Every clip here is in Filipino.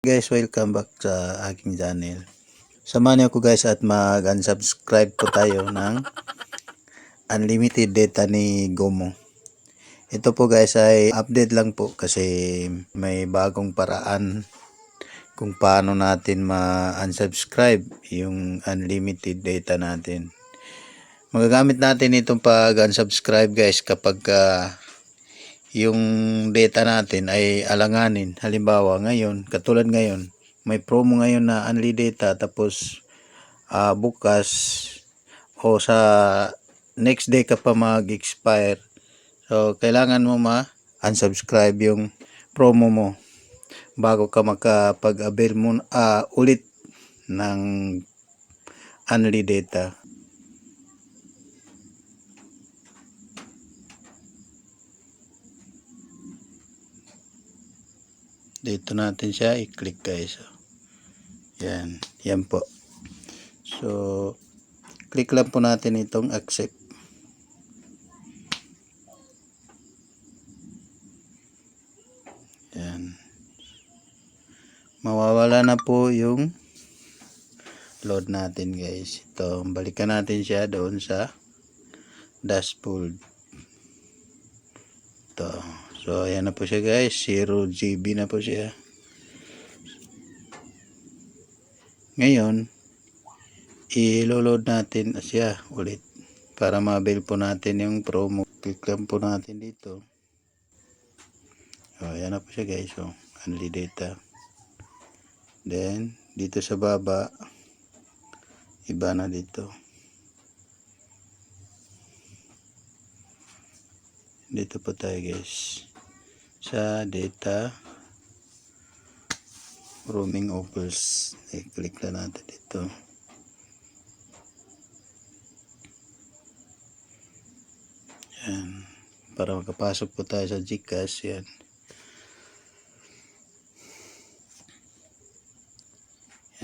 Guys, welcome back sa aking channel. Samahan niyo ako guys at mag-unsubscribe po tayo ng unlimited data ni Gomo. Ito po guys ay update lang po kasi may bagong paraan kung paano natin ma-unsubscribe yung unlimited data natin. Magagamit natin itong pag-unsubscribe guys kapag yung data natin ay alanganin. Halimbawa ngayon, katulad ngayon, may promo ngayon na unli data tapos bukas o sa next day ka pa mag-expire. So, kailangan mo ma-unsubscribe yung promo mo bago ka makapag-avail mo ulit ng unli data. Dito natin siya i-click guys. Yan po. So, click lang po natin itong accept. Yan. Mawawala na po yung load natin guys. Ito, balikan natin siya doon sa dashboard. Ito. So, ayan na po siya guys. 0 GB na po siya. Ngayon, i-load natin siya ulit para ma-avail po natin yung promo. Click lang po natin dito. So, ayan na po siya guys. So, unli data. Then, dito sa baba, iba na dito. Dito po tayo guys. Sa data roaming offers, i-click na natin dito. Yan, para makapasok po tayo sa GCash. Yan,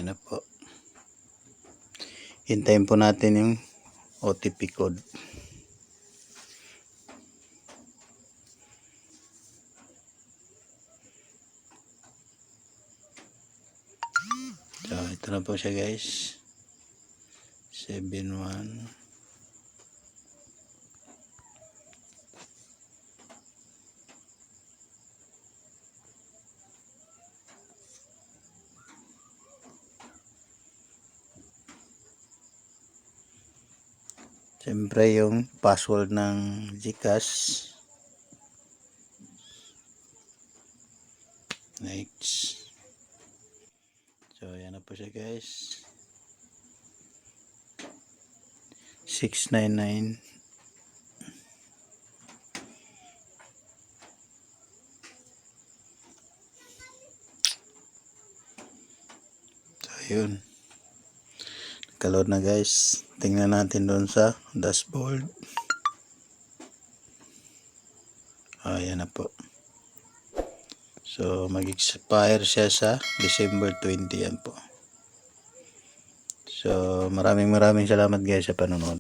yan na po. Hintayin po natin yung OTP code. So, ito na po siya guys. 71. Siyempre yung password ng GCash. Next. So, yan na po siya guys. 699. So, yun. Nagka-load na guys. Tingnan natin doon sa dashboard. Ayan na po. So, mag-expire siya sa December 20 yan po. So, maraming salamat guys sa panonood.